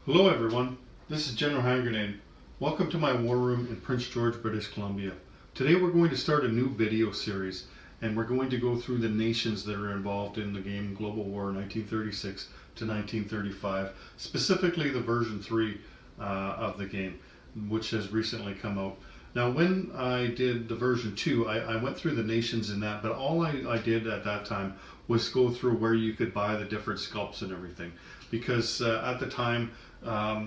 Hello everyone, this is General Hand Grenade. Welcome to my war room in Prince George, British Columbia. Today we're going to start a new video series and we're going to go through the nations that are involved in the game Global War 1936 to 1935, specifically the version 3 of the game, which has recently come out. Now when I did the version 2, I went through the nations in that, but all I did at that time was go through where you could buy the different sculpts and everything. Because at the time,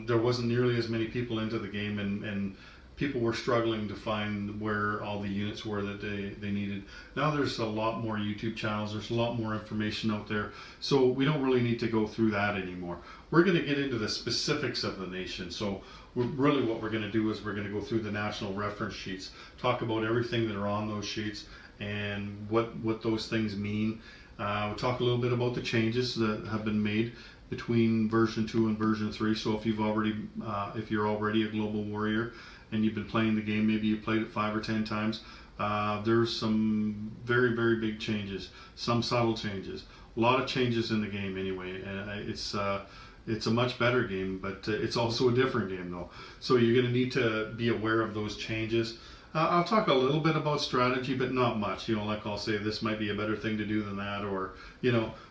there wasn't nearly as many people into the game, and people were struggling to find where all the units were that they needed. Now there's a lot more YouTube channels, there's a lot more information out there, so we don't really need to go through that anymore. We're going to get into the specifics of the nation. So really what we're going to do is we're going to go through the national reference sheets, talk about everything that are on those sheets and what those things mean. We'll talk a little bit about the changes that have been made between version 2 and version 3. So if you're already a global warrior and you've been playing the game, maybe you played it 5 or 10 times, there's some very, very big changes, some subtle changes, a lot of changes in the game anyway. It's a much better game, but it's also a different game though. So you're going to need to be aware of those changes. I'll talk a little bit about strategy, but not much. Like I'll say this might be a better thing to do than that, or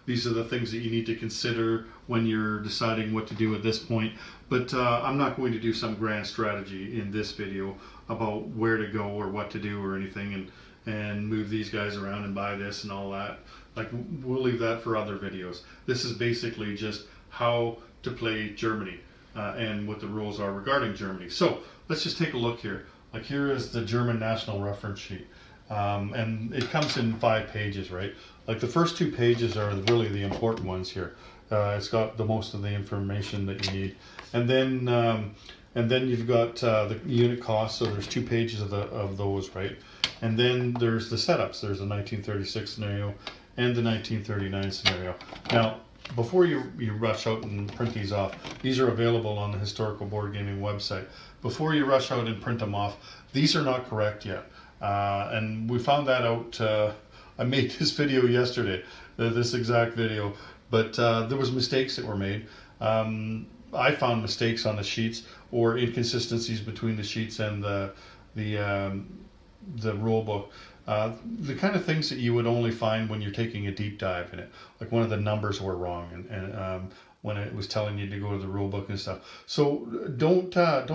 these are the things that you need to consider when you're deciding what to do at this point. But I'm not going to do some grand strategy in this video about where to go or what to do or anything, and move these guys around and buy this and all that. Like, we'll leave that for other videos. This is basically just how to play Germany and what the rules are regarding Germany. So let's just take a look here. Like, here is the German national reference sheet, and it comes in 5 pages, right? Like, the first 2 pages are really the important ones here. It's got the most of the information that you need, and then you've got the unit costs. So there's 2 pages of those, right? And then there's the setups. There's the 1936 scenario and the 1939 scenario. Now, before you rush out and print these off, these are available on the Historical Board Gaming website. Before you rush out and print them off, these are not correct yet. And we found that out. I made this video yesterday, this exact video, but there was mistakes that were made. I found mistakes on the sheets or inconsistencies between the sheets and the rule book. The kind of things that you would only find when you're taking a deep dive in it. Like, one of the numbers were wrong, and when it was telling you to go to the rule book and stuff. So don't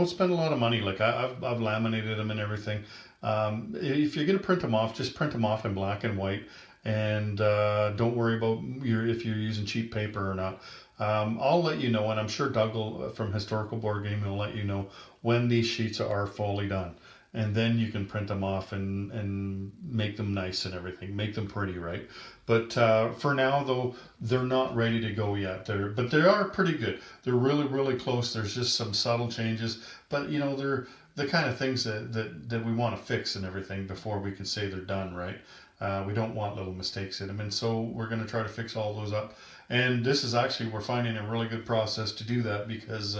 spend a lot of money. Like, I've laminated them and everything. If you're gonna print them off, just print them off in black and white, and don't worry about if you're using cheap paper or not. I'll let you know, and I'm sure Doug from Historical Board Gaming will let you know when these sheets are fully done. And then you can print them off and make them nice and everything, make them pretty, right? But for now, though, they're not ready to go yet. But they are pretty good. They're really, really close. There's just some subtle changes, but they're the kind of things that we want to fix and everything before we can say they're done, right? We don't want little mistakes in them, and so we're going to try to fix all those up. And this is actually, we're finding a really good process to do that, because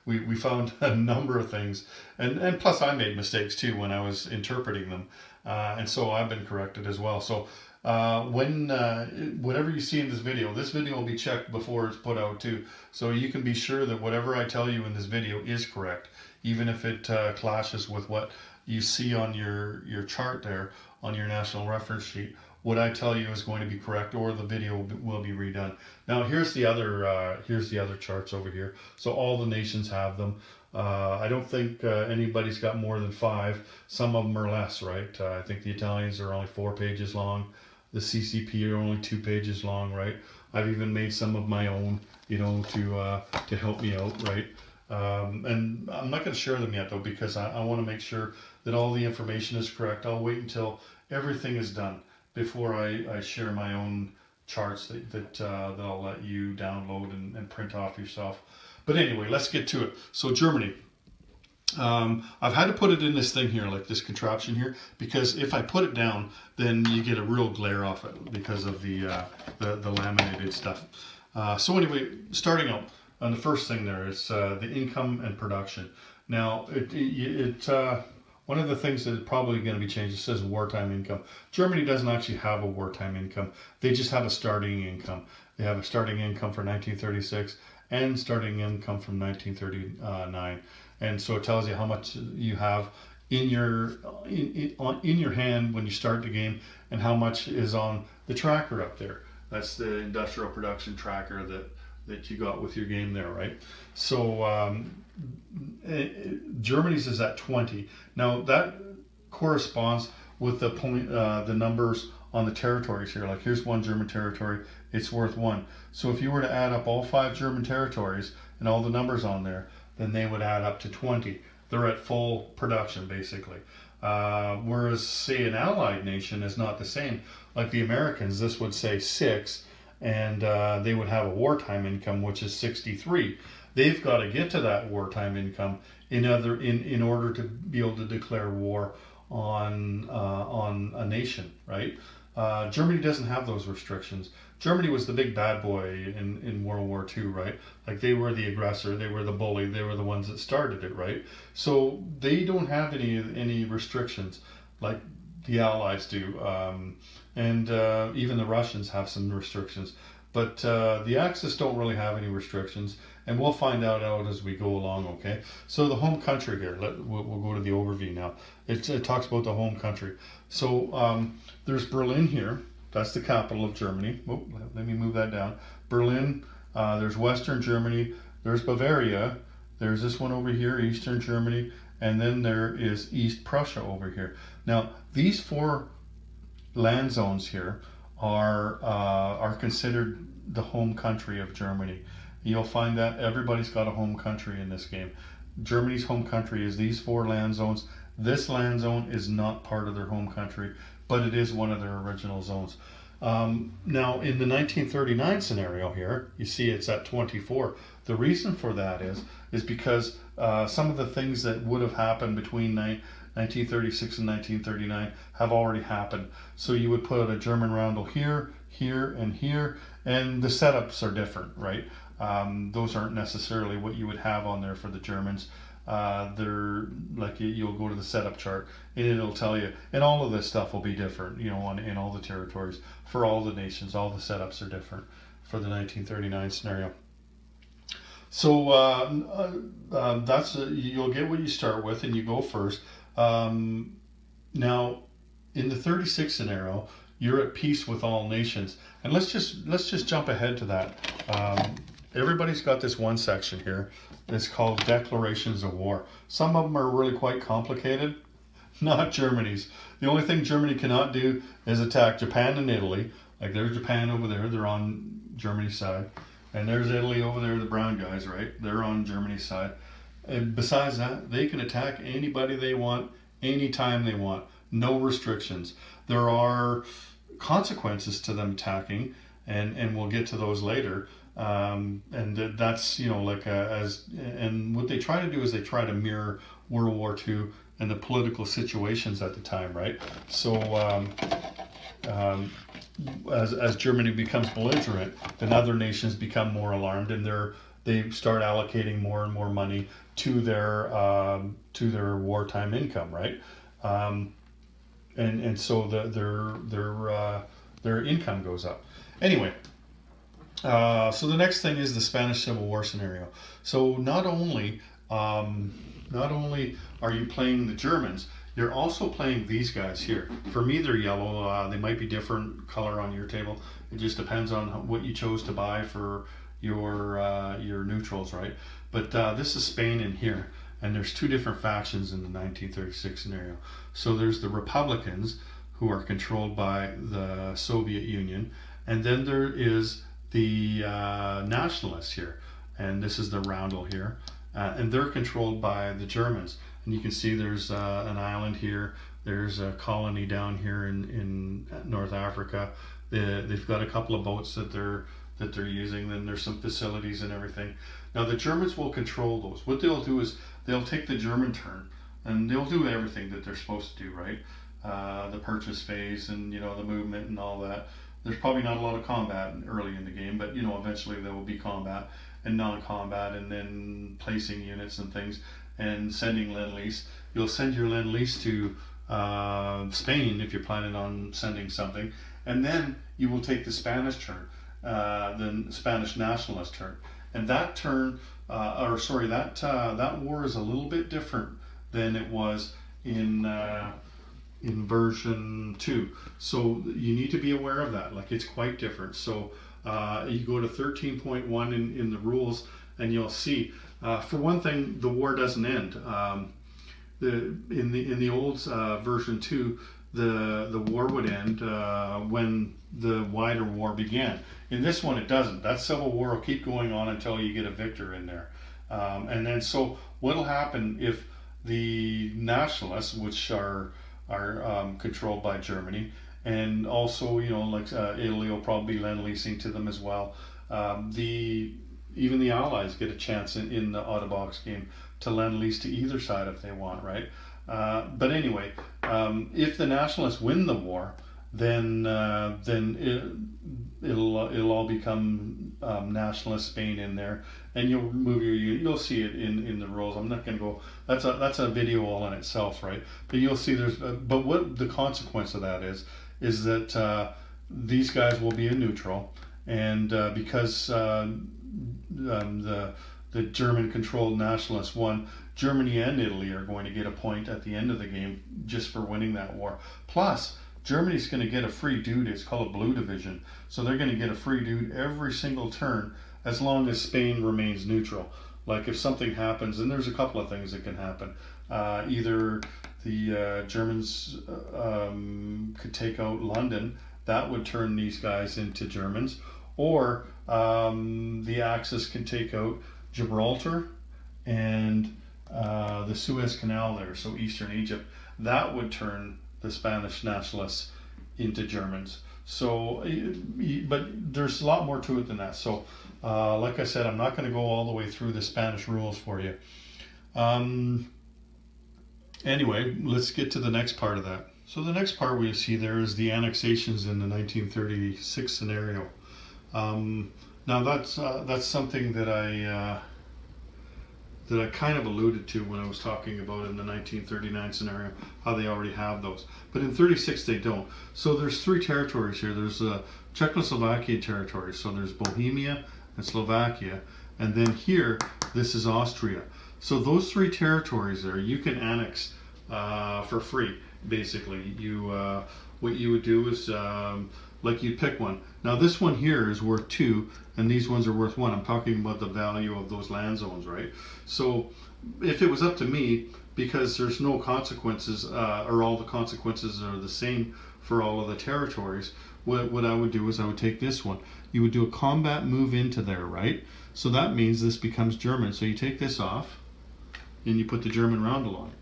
we found a number of things, and plus I made mistakes too when I was interpreting them, and so I've been corrected as well. So whatever you see in this video will be checked before it's put out too, so you can be sure that whatever I tell you in this video is correct, even if it clashes with what you see on your chart there on your national reference sheet. What I tell you is going to be correct, or the video will be redone. Now here's the other charts over here. So all the nations have them. I don't think anybody's got more than 5. Some of them are less, right? I think the Italians are only 4 pages long. The CCP are only 2 pages long, right? I've even made some of my own, to help me out, right? And I'm not going to share them yet though, because I want to make sure that all the information is correct. I'll wait until everything is done before I share my own charts that I'll let you download and print off yourself. But anyway, let's get to it. So Germany. I've had to put it in this thing here, like this contraption here, because if I put it down, then you get a real glare off it because of the laminated stuff. So anyway, starting out, on the first thing there is the income and production. Now, one of the things that is probably going to be changed, it says wartime income. Germany doesn't actually have a wartime income. They just have a starting income. They have a starting income for 1936 and starting income from 1939. And so it tells you how much you have in your hand when you start the game, and how much is on the tracker up there. That's the industrial production tracker that you got with your game there, right? So Germany's is at 20. Now that corresponds with the numbers on the territories here. Like here's one German territory, it's worth 1. So if you were to add up all 5 German territories and all the numbers on there, then they would add up to 20. They're at full production basically. Whereas say an allied nation is not the same. Like the Americans, this would say 6, and they would have a wartime income which is 63. They've got to get to that wartime income in order to be able to declare war on a nation, right? Germany doesn't have those restrictions. Germany was the big bad boy in World War II, right? Like they were the aggressor, they were the bully, they were the ones that started it, right? So they don't have any restrictions like the Allies do, and even the Russians have some restrictions. But the Axis don't really have any restrictions, and we'll find out as we go along, okay? So the home country here, we'll go to the overview now. It talks about the home country. So there's Berlin here. That's the capital of Germany. Oh, let me move that down. Berlin, there's Western Germany, there's Bavaria, there's this one over here, Eastern Germany, and then there is East Prussia over here. Now, these 4 land zones here are considered the home country of Germany. You'll find that everybody's got a home country in this game. Germany's home country is these 4 land zones. This land zone is not part of their home country, but it is one of their original zones. Now, in the 1939 scenario here, you see it's at 24. The reason for that is because some of the things that would have happened between 1936 and 1939 have already happened. So you would put a German roundel here, here, and here, and the setups are different, right? Those aren't necessarily what you would have on there for the Germans. They're like, you'll go to the setup chart and it'll tell you, and all of this stuff will be different, you know, in all the territories for all the nations. All the setups are different for the 1939 scenario. So that's you'll get what you start with, and you go first. Now, in the 36 scenario, you're at peace with all nations, and let's just jump ahead to that. Everybody's got this one section here. It's called Declarations of War. Some of them are really quite complicated. Not Germany's. The only thing Germany cannot do is attack Japan and Italy. Like there's Japan over there, they're on Germany's side. And there's Italy over there, the brown guys, right? They're on Germany's side. And besides that, they can attack anybody they want, anytime they want. No restrictions. There are consequences to them attacking, and we'll get to those later. And that's, you know, like and what they try to do is they try to mirror World War II and the political situations at the time, right? So as Germany becomes belligerent, then other nations become more alarmed, and they start allocating more and more money to their wartime income, right? And so their income goes up. Anyway. So the next thing is the Spanish Civil War scenario. So not only are you playing the Germans, you're also playing these guys here. For me, they're yellow. They might be different color on your table. It just depends on what you chose to buy for your neutrals, right? But this is Spain in here, and there's 2 different factions in the 1936 scenario. So there's the Republicans, who are controlled by the Soviet Union, and then there is the Nationalists here, and this is the roundel here, and they're controlled by the Germans. And you can see there's an island here, there's a colony down here in North Africa. They've got a couple of boats that they're using, then there's some facilities and everything. Now the Germans will control those. What they'll do is they'll take the German turn, and they'll do everything that they're supposed to do, right? The purchase phase, and you know, the movement and all that. There's probably not a lot of combat early in the game, but you know, eventually there will be combat and non-combat, and then placing units and things, and sending Lend-Lease. You'll send your Lend-Lease to Spain if you're planning on sending something, and then you will take the Spanish turn, the Spanish nationalist turn, And that that war is a little bit different than it was in version 2. So you need to be aware of that. Like, it's quite different. So you go to 13.1 in the rules, and you'll see. For one thing, the war doesn't end. In the old version 2, the war would end when the wider war began. In this one, it doesn't. That civil war will keep going on until you get a victor in there. And then, so what'll happen if the nationalists, which are controlled by Germany, and also, you know, like Italy will probably be lend-leasing to them as well. Even the Allies get a chance in the out-of-box game to lend-lease to either side if they want, right? But anyway, if the nationalists win the war, then it'll all become Nationalist Spain in there, and you'll see it in the rules. I'm not going to go. That's a video all in itself, right? But you'll see but what the consequence of that is that these guys will be in neutral, and because the German-controlled nationalists won, Germany and Italy are going to get a point at the end of the game just for winning that war. Plus, Germany's going to get a free dude. It's called a blue division. So they're going to get a free dude every single turn as long as Spain remains neutral. Like, if something happens, and there's a couple of things that can happen. Either the Germans could take out London. That would turn these guys into Germans. Or the Axis can take out Gibraltar and the Suez Canal there, so Eastern Egypt. That would turn the Spanish nationalists into Germans. So, but there's a lot more to it than that. So, like I said, I'm not going to go all the way through the Spanish rules for you. Anyway, let's get to the next part of that. So the next part we see there is the annexations in the 1936 scenario. Now that's something that I kind of alluded to when I was talking about in the 1939 scenario, how they already have those. But in 36 they don't. So there's three territories here. There's Czechoslovakia territory. So there's Bohemia and Slovakia. And then here, this is Austria. So those three territories there, you can annex for free, basically. What you would do is, like, you'd pick one. Now this one here is worth 2, and these ones are worth 1. I'm talking about the value of those land zones, right? So if it was up to me, because there's no consequences, or all the consequences are the same for all of the territories, what I would do is I would take this one. You would do a combat move into there, right? So that means this becomes German. So you take this off, and you put the German roundel on.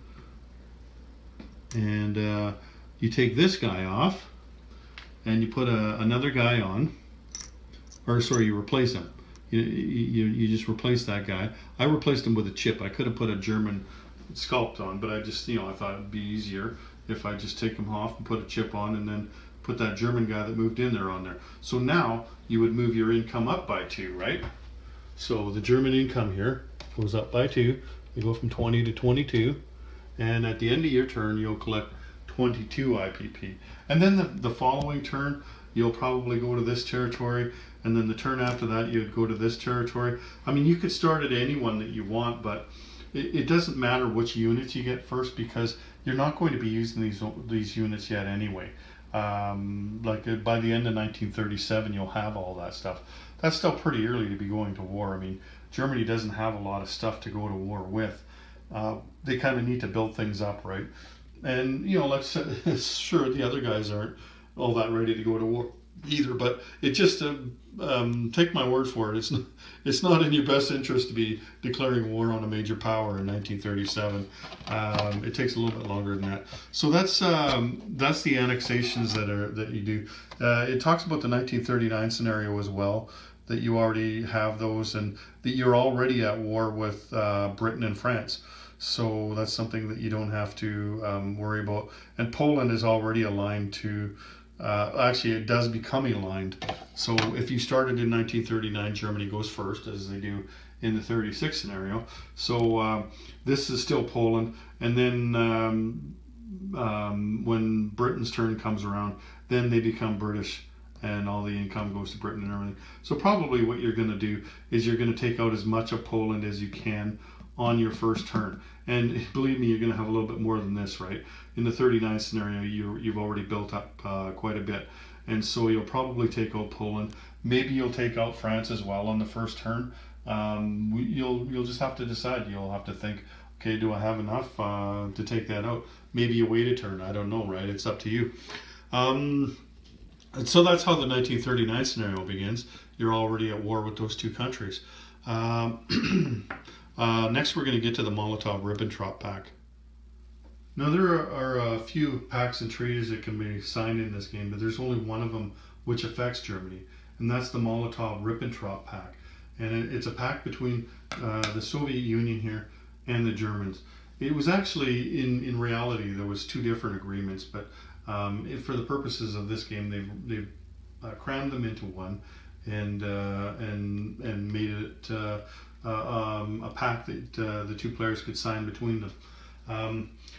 And you take this guy off, and you put another guy on, or sorry, you replace him. You just replace that guy. I replaced him with a chip. I could have put a German sculpt on, but I just, I thought it'd be easier if I just take him off and put a chip on, and then put that German guy that moved in there on there. So now you would move your income up by 2, right? So the German income here goes up by 2. You go from 20 to 22, and at the end of your turn, you'll collect 22 IPP. And then the following turn, you'll probably go to this territory, and then the turn after that, you'd go to this territory. I mean, you could start at any one that you want, but it doesn't matter which units you get first, because you're not going to be using these units yet anyway. Like by the end of 1937, you'll have all that stuff. That's still pretty early to be going to war. I mean, Germany doesn't have a lot of stuff to go to war with. They kind of need to build things up, right? And, let's sure the other guys aren't all that ready to go to war either, but it just, take my word for it, it's not in your best interest to be declaring war on a major power in 1937. It takes a little bit longer than that. So that's the annexations that you do. It talks about the 1939 scenario as well, that you already have those, and that you're already at war with Britain and France. So that's something that you don't have to worry about. And Poland is already aligned to, actually it does become aligned. So if you started in 1939, Germany goes first, as they do in the 36 scenario. So this is still Poland. And then when Britain's turn comes around, then they become British and all the income goes to Britain and everything. So probably what you're going to do is you're going to take out as much of Poland as you can on your first turn. And believe me, you're going to have a little bit more than this, right? In the 39 scenario, you've already built up quite a bit. And so you'll probably take out Poland. Maybe you'll take out France as well on the first turn. You'll just have to decide. You'll have to think, okay, do I have enough to take that out? Maybe you wait a turn. I don't know, right? It's up to you. And so that's how the 1939 scenario begins. You're already at war with those two countries. Next, we're going to get to the Molotov-Ribbentrop Pact. Now, there are a few pacts and treaties that can be signed in this game, but there's only one of them which affects Germany, and that's the Molotov-Ribbentrop Pact. And it's a pact between the Soviet Union here and the Germans. It was actually, in reality, there was two different agreements, but for the purposes of this game, they've crammed them into one and made it a pact that the two players could sign between them.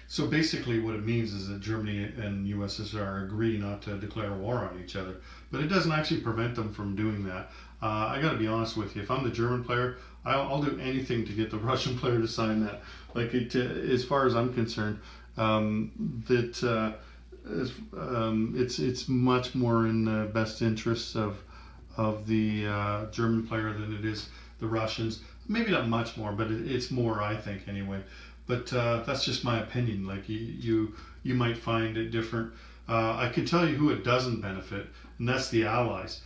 So basically what it means is that Germany and USSR agree not to declare war on each other, but it doesn't actually prevent them from doing that. I got to be honest with you, if I'm the German player, I'll do anything to get the Russian player to sign that. Like as far as I'm concerned, it's much more in the best interests of the German player than it is the Russians. Maybe not much more, but it's more, I think, anyway. But that's just my opinion. Like you might find it different. I can tell you who it doesn't benefit, and that's the Allies.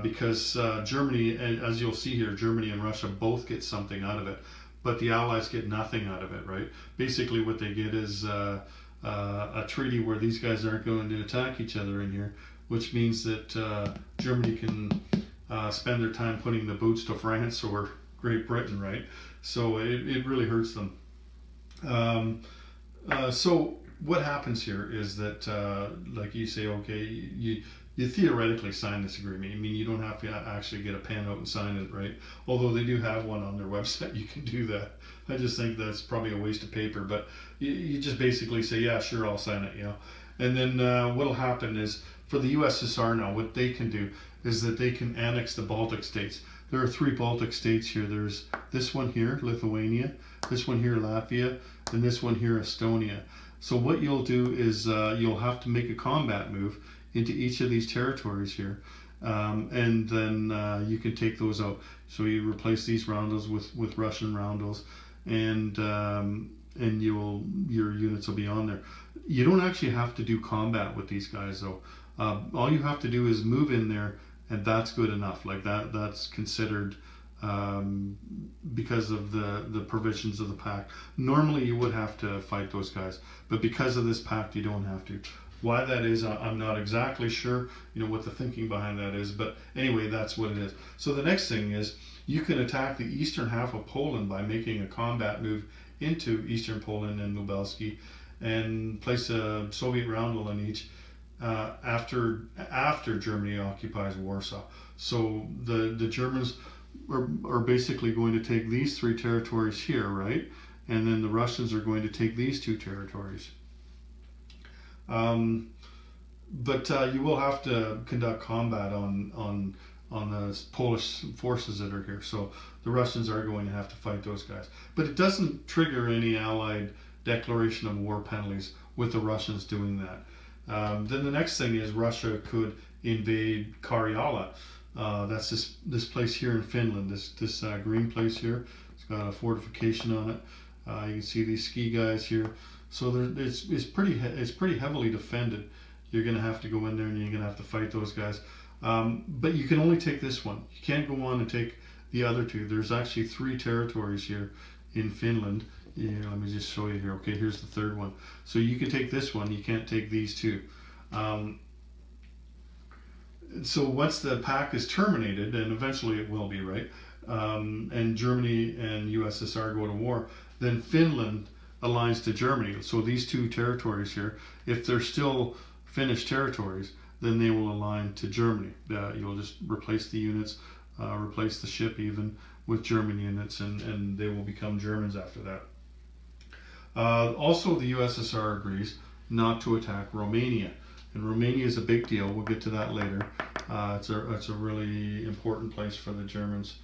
Because Germany, as you'll see here, Germany and Russia both get something out of it, but the Allies get nothing out of it, right? Basically what they get is a treaty where these guys aren't going to attack each other in here, which means that Germany can spend their time putting the boots to France or Great Britain, right? So it really hurts them. So what happens here is that, like you say, okay, you theoretically sign this agreement. I mean, you don't have to actually get a pen out and sign it, right? Although they do have one on their website, you can do that. I just think that's probably a waste of paper, but you just basically say, yeah, sure, I'll sign it, you know. And then what'll happen is, for the USSR now, what they can do is that they can annex the Baltic states. There are 3 Baltic states here. There's this one here, Lithuania, this one here, Latvia, and this one here, Estonia. So what you'll do is you'll have to make a combat move into each of these territories here, and then you can take those out. So you replace these roundels with Russian roundels, and your units will be on there. You don't actually have to do combat with these guys though. All you have to do is move in there, and that's good enough. Like that's considered because of the provisions of the pact. Normally you would have to fight those guys, but because of this pact you don't have to. Why that is, I'm not exactly sure, you know, what the thinking behind that is, but anyway, that's what it is. So the next thing is, you can attack the eastern half of Poland by making a combat move into eastern Poland and Lubelski, and place a Soviet roundel in each after Germany occupies Warsaw. So the Germans are basically going to take these 3 territories here, right? And then the Russians are going to take these 2 territories. But you will have to conduct combat on the Polish forces that are here. So the Russians are going to have to fight those guys. But it doesn't trigger any Allied declaration of war penalties with the Russians doing that. Then the next thing is Russia could invade Karjala. That's this place here in Finland. This green place here. It's got a fortification on it. You can see these ski guys here. So it's pretty heavily defended. You're going to have to go in there and you're going to have to fight those guys. But you can only take this one. You can't go on and take the other 2. There's actually 3 territories here in Finland. Yeah, let me just show you here. Okay, here's the 3rd one. So you can take this one. You can't take these 2. So once the pact is terminated, and eventually it will be, right? And Germany and USSR go to war, then Finland aligns to Germany. So these 2 territories here, if they're still Finnish territories, then they will align to Germany. You'll just replace the units, replace the ship even with German units, and they will become Germans after that. Also, the USSR agrees not to attack Romania. And Romania is a big deal. We'll get to that later. It's a really important place for the Germans.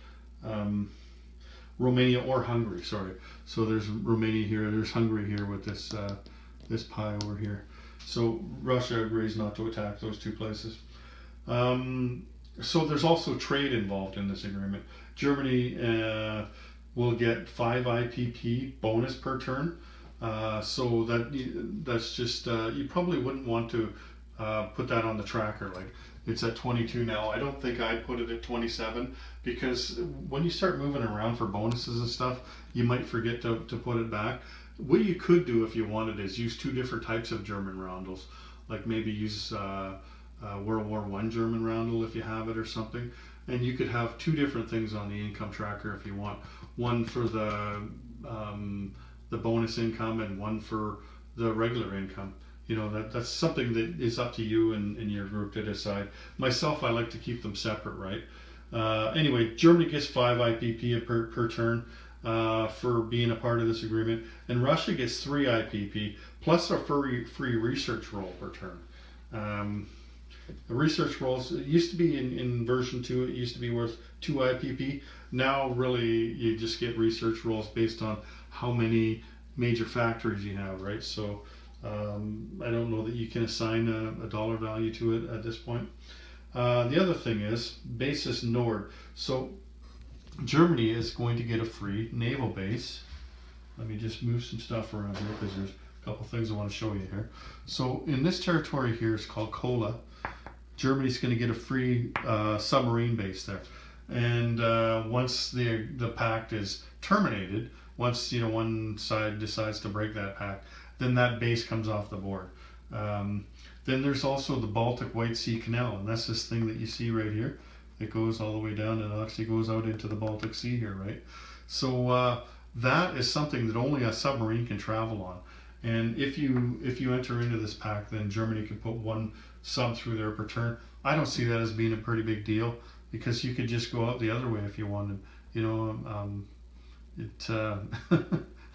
Romania or Hungary, sorry. So there's Romania here, there's Hungary here with this pie over here. So Russia agrees not to attack those two places. So there's also trade involved in this agreement. Germany will get 5 IPP bonus per turn. So that's just, you probably wouldn't want to put that on the tracker. Like, it's at 22 now. I don't think I'd put it at 27, because when you start moving around for bonuses and stuff, you might forget to put it back. What you could do if you wanted is use 2 different types of German roundels. Like maybe use World War I German roundel if you have it or something. And you could have 2 different things on the income tracker if you want. One for the bonus income and one for the regular income. You know, that's something that is up to you and your group to decide. Myself, I like to keep them separate, right? Anyway, Germany gets 5 IPP per turn for being a part of this agreement, and Russia gets 3 IPP plus a free research roll per turn. The research rolls, it used to be in version 2, it used to be worth 2 IPP. Now, really, you just get research rolls based on how many major factories you have, right? So I don't know that you can assign a dollar value to it at this point. The other thing is basis Nord. So Germany is going to get a free naval base. Let me just move some stuff around here because there's a couple things I want to show you here. So in this territory here, it's called Kola. Germany's going to get a free submarine base there. And once the pact is terminated, once one side decides to break that pact, then that base comes off the board. Then there's also the Baltic White Sea Canal, and that's this thing that you see right here. It goes all the way down and it actually goes out into the Baltic Sea here, right? So that is something that only a submarine can travel on. And if you enter into this pact, then Germany can put 1 sub through there per turn. I don't see that as being a pretty big deal, because you could just go out the other way if you wanted.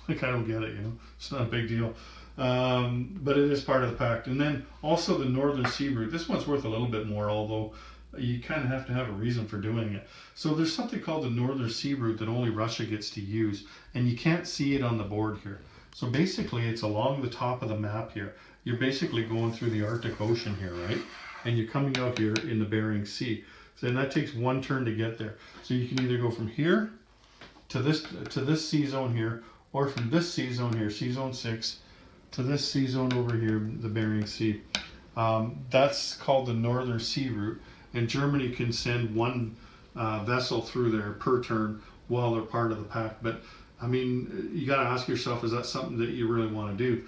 Like, I don't get it, it's not a big deal. But it is part of the pact. And then also the Northern Sea Route. This one's worth a little bit more, although you kind of have to have a reason for doing it. So there's something called the Northern Sea Route that only Russia gets to use, and you can't see it on the board here. So basically it's along the top of the map here. You're basically going through the Arctic Ocean here, right? And you're coming out here in the Bering Sea. So then that takes 1 turn to get there. So you can either go from here to this sea zone here, or from this sea zone here, sea zone 6, to this sea zone over here, the Bering Sea. That's called the Northern Sea Route, and Germany can send 1 vessel through there per turn while they're part of the pact. But I mean, you got to ask yourself, is that something that you really want to do?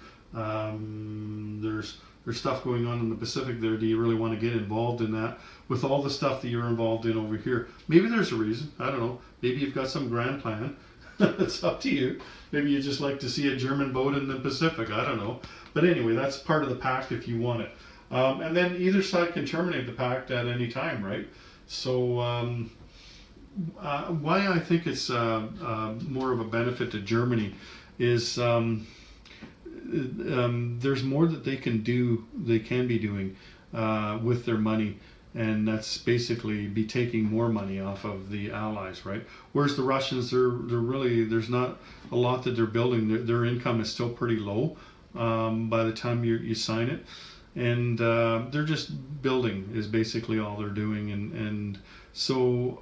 There's stuff going on in the Pacific there. Do you really want to get involved in that with all the stuff that you're involved in over here? Maybe there's a reason. I don't know. Maybe you've got some grand plan. It's up to you. Maybe you just like to see a German boat in the Pacific. I don't know. But anyway, that's part of the pact if you want it. And then either side can terminate the pact at any time, right? So why I think it's more of a benefit to Germany is there's more that they can be doing with their money, and that's basically be taking more money off of the Allies, right? Whereas the Russians, they're really, there's not a lot that they're building. Their income is still pretty low by the time you sign it, and they're just building is basically all they're doing, and so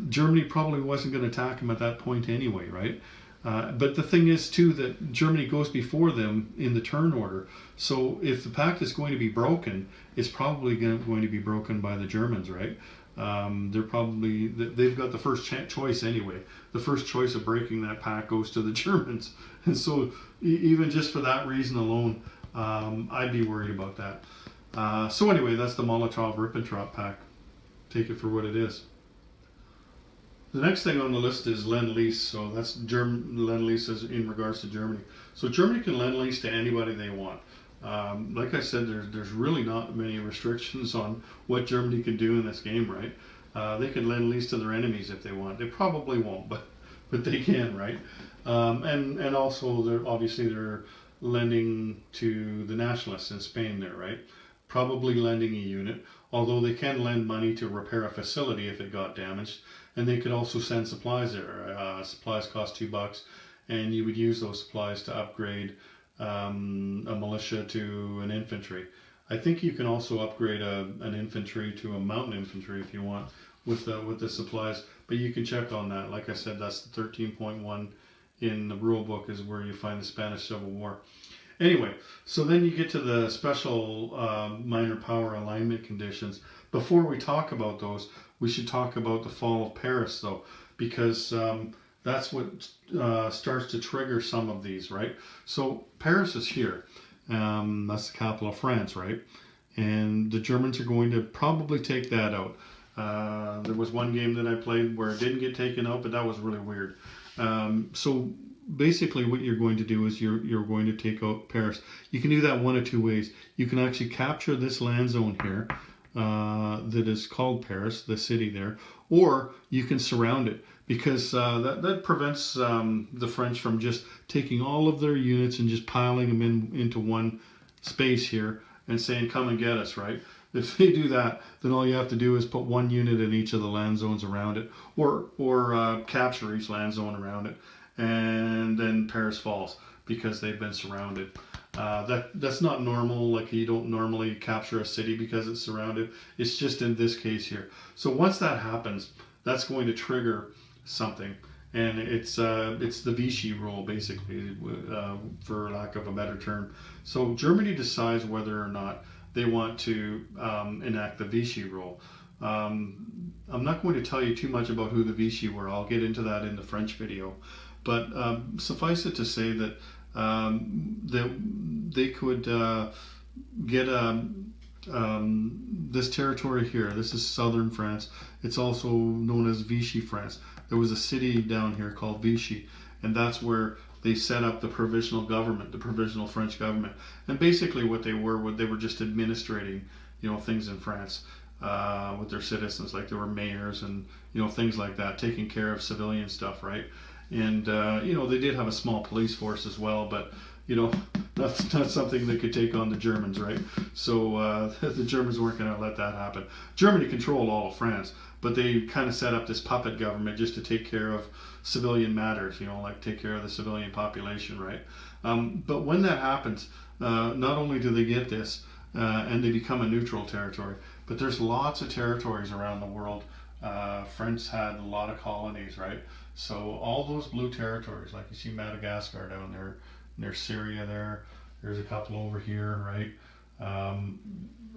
Germany probably wasn't going to attack them at that point anyway, right? But the thing is too that Germany goes before them in the turn order. So if the pact is going to be broken, it's probably going to be broken by the Germans, right? They've got the first choice anyway. The first choice of breaking that pact goes to the Germans, and so even just for that reason alone, I'd be worried about that. So anyway, that's the Molotov-Ribbentrop Pact. Take it for what it is. The next thing on the list is Lend-Lease. So that's Lend-Lease is in regards to Germany. So Germany can Lend-Lease to anybody they want. Like I said, there's really not many restrictions on what Germany can do in this game, right? They can Lend-Lease to their enemies if they want. They probably won't, but they can, right? And also, obviously, lending to the Nationalists in Spain there, right? Probably lending a unit, although they can lend money to repair a facility if it got damaged, and they could also send supplies there. Supplies cost $2, and you would use those supplies to upgrade a militia to an infantry. I think you can also upgrade an infantry to a mountain infantry if you want with the supplies, but you can check on that. Like I said, that's the 13.1 in the rule book is where you find the Spanish Civil War. Anyway, so then you get to the special minor power alignment conditions. Before we talk about those, we should talk about the fall of Paris, though, because that's what starts to trigger some of these, right? So Paris is here. That's the capital of France, right? And the Germans are going to probably take that out. There was one game that I played where it didn't get taken out, but that was really weird. So basically what you're going to do is you're going to take out Paris. You can do that one of two ways. You can actually capture this land zone here that is called Paris, the city there, or you can surround it, because that prevents the French from just taking all of their units and just piling them into one space here and saying, come and get us, right? If they do that, then all you have to do is put one unit in each of the land zones around it, or capture each land zone around it, and then Paris falls because they've been surrounded. That's not normal. Like, you don't normally capture a city because it's surrounded. It's just in this case here. So once that happens, that's going to trigger something, and it's the Vichy rule, basically, for lack of a better term. So Germany decides whether or not they want to enact the Vichy rule. I'm not going to tell you too much about who the Vichy were. I'll get into that in the French video. But suffice it to say that they could get this territory here. This is southern France. It's also known as Vichy France. There was a city down here called Vichy, and that's where they set up the provisional government, the provisional French government. And basically what they were just administrating, things in France with their citizens. Like, there were mayors and, things like that, taking care of civilian stuff, right? And, they did have a small police force as well, but, that's not something that could take on the Germans, right? So the Germans weren't going to let that happen. Germany controlled all of France, but they kind of set up this puppet government just to take care of civilian matters, like take care of the civilian population, right? But when that happens, not only do they get this, and they become a neutral territory, but there's lots of territories around the world. France had a lot of colonies, right? So all those blue territories, like you see Madagascar down there, and there's Syria there, there's a couple over here, right?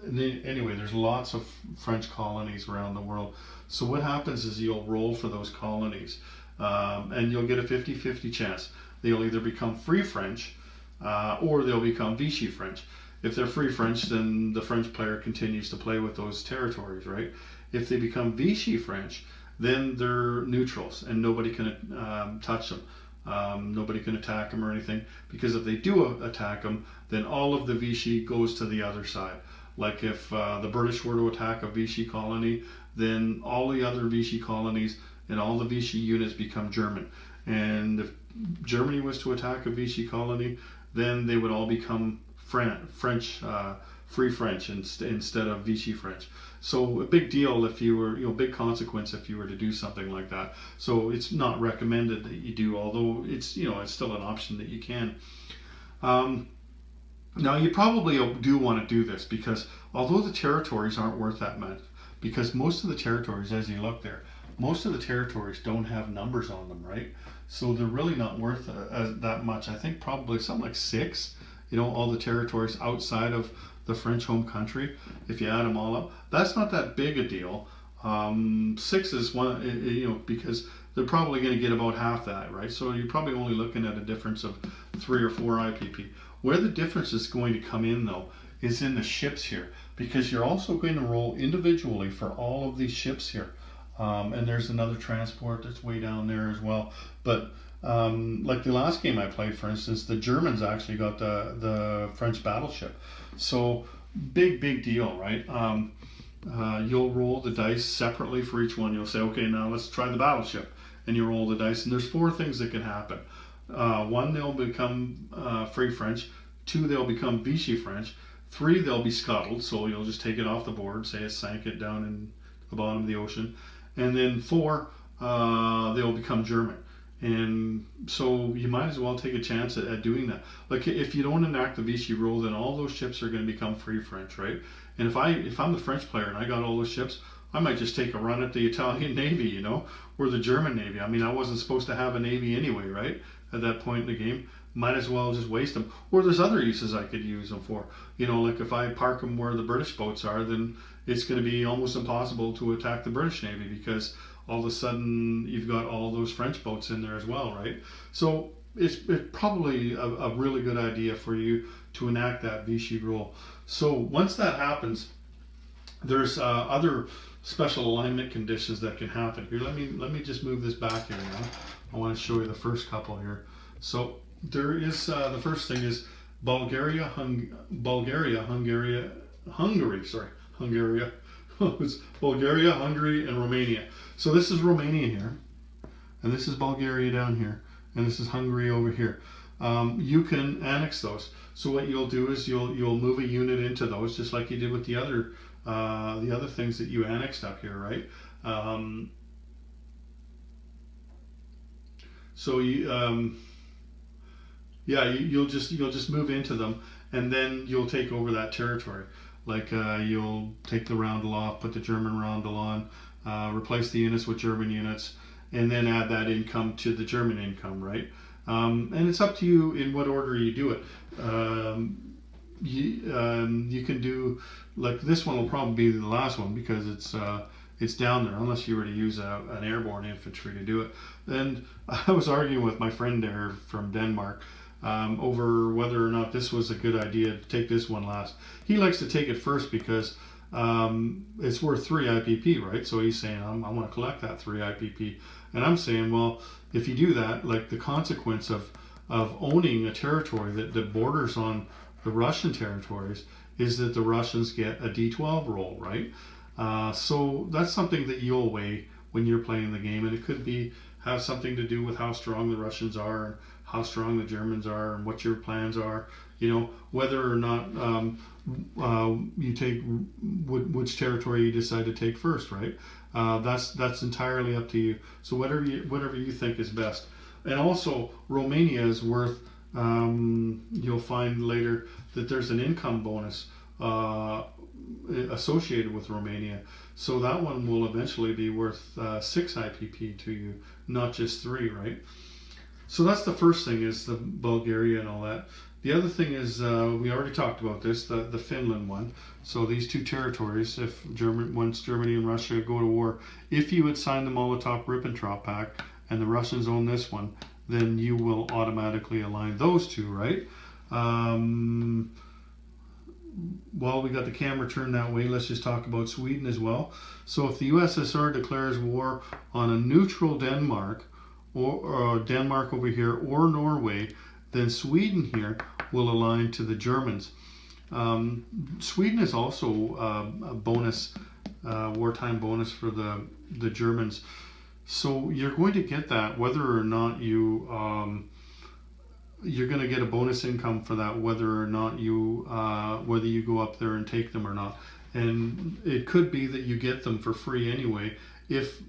Anyway, there's lots of French colonies around the world. So what happens is you'll roll for those colonies, and you'll get a 50-50 chance. They'll either become Free French, or they'll become Vichy French. If they're Free French, then the French player continues to play with those territories, right? If they become Vichy French, then they're neutrals, and nobody can touch them. Nobody can attack them or anything, because if they do attack them, then all of the Vichy goes to the other side. Like, if the British were to attack a Vichy colony, then all the other Vichy colonies and all the Vichy units become German. And if Germany was to attack a Vichy colony, then they would all become French, Free French instead of Vichy French. So a big deal if you were, big consequence if you were to do something like that. So it's not recommended that you do, although it's, it's still an option that you can. Now, you probably do want to do this, because although the territories aren't worth that much, because most of the territories, as you look there, most of the territories don't have numbers on them, right? So they're really not worth that much. I think probably something like 6, all the territories outside of the French home country, if you add them all up, that's not that big a deal. 6 is one, because they're probably going to get about half that, right? So you're probably only looking at a difference of 3 or 4 IPP. Where the difference is going to come in, though, is in the ships here, because you're also going to roll individually for all of these ships here. And there's another transport that's way down there as well. But like the last game I played, for instance, the Germans actually got the French battleship. So big deal, right? You'll roll the dice separately for each one. You'll say, okay, now let's try the battleship. And you roll the dice, and there's 4 things that can happen. One, they'll become Free French. Two, they'll become Vichy French. Three, they'll be scuttled, so you'll just take it off the board, say it sank it down in the bottom of the ocean. And then four, they'll become German. And so you might as well take a chance at doing that. Like if you don't enact the Vichy rule, then all those ships are going to become Free French, right? And if I'm the French player and I got all those ships, I might just take a run at the Italian Navy, you know, or the German Navy. I mean, I wasn't supposed to have a Navy anyway, right? At that point in the game, might as well just waste them. Or there's other uses I could use them for. You know, like if I park them where the British boats are, then it's going to be almost impossible to attack the British Navy because all of a sudden you've got all those French boats in there as well, right? So it's probably a really good idea for you to enact that Vichy rule. So once that happens, there's other special alignment conditions that can happen. Here, let me just move this back here now. I want to show you the first couple here. So there is the first thing is Hungary. It's Bulgaria, Hungary, and Romania. So this is Romania here, and this is Bulgaria down here, and this is Hungary over here. You can annex those. So what you'll do is you'll move a unit into those, just like you did with the other things that you annexed up here, right? So you'll just move into them, and then you'll take over that territory. Like you'll take the roundel off, put the German roundel on, replace the units with German units, and then add that income to the German income, right? And it's up to you in what order you do it. You can do, like this one will probably be the last one because it's down there, unless you were to use an airborne infantry to do it. And I was arguing with my friend there from Denmark over whether or not this was a good idea to take this one last. He likes to take it first because it's worth 3 IPP, right? So he's saying, I want to collect that 3 IPP. And I'm saying, well, if you do that, like the consequence of owning a territory that borders on the Russian territories is that the Russians get a D12 roll, right? So that's something that you'll weigh when you're playing the game, and it could have something to do with how strong the Russians are and how strong the Germans are and what your plans are, you know, whether or not you take which territory you decide to take first, right? That's entirely up to you. So whatever you think is best. And also Romania is worth, you'll find later that there's an income bonus associated with Romania. So that one will eventually be worth 6 IPP to you, not just 3, right? So that's the first thing, is the Bulgaria and all that. The other thing is, we already talked about this, the Finland one. So these two territories, once Germany and Russia go to war, if you would sign the Molotov-Ribbentrop Pact and the Russians own this one, then you will automatically align those two, right? Well, we got the camera turned that way. Let's just talk about Sweden as well. So if the USSR declares war on a neutral Denmark, or Denmark over here, or Norway, then Sweden here will align to the Germans. Sweden is also a bonus, wartime bonus for the Germans. So you're going to get that whether or not you're going to get a bonus income for that, whether or not whether you go up there and take them or not. And it could be that you get them for free anyway if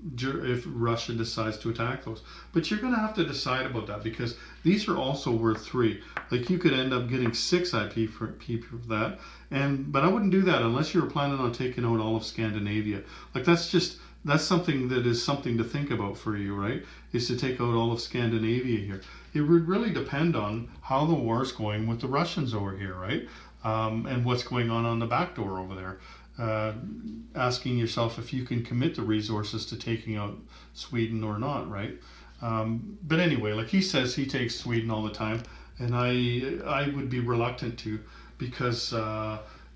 Russia decides to attack those. But you're going to have to decide about that, because these are also worth 3. Like you could end up getting 6 IP for that. But I wouldn't do that unless you were planning on taking out all of Scandinavia. Like that's something that is something to think about for you, right? Is to take out all of Scandinavia here. It would really depend on how the war is going with the Russians over here, right? And what's going on the back door over there. Asking yourself if you can commit the resources to taking out Sweden or not, right? But anyway, like he says, he takes Sweden all the time, and I would be reluctant to, because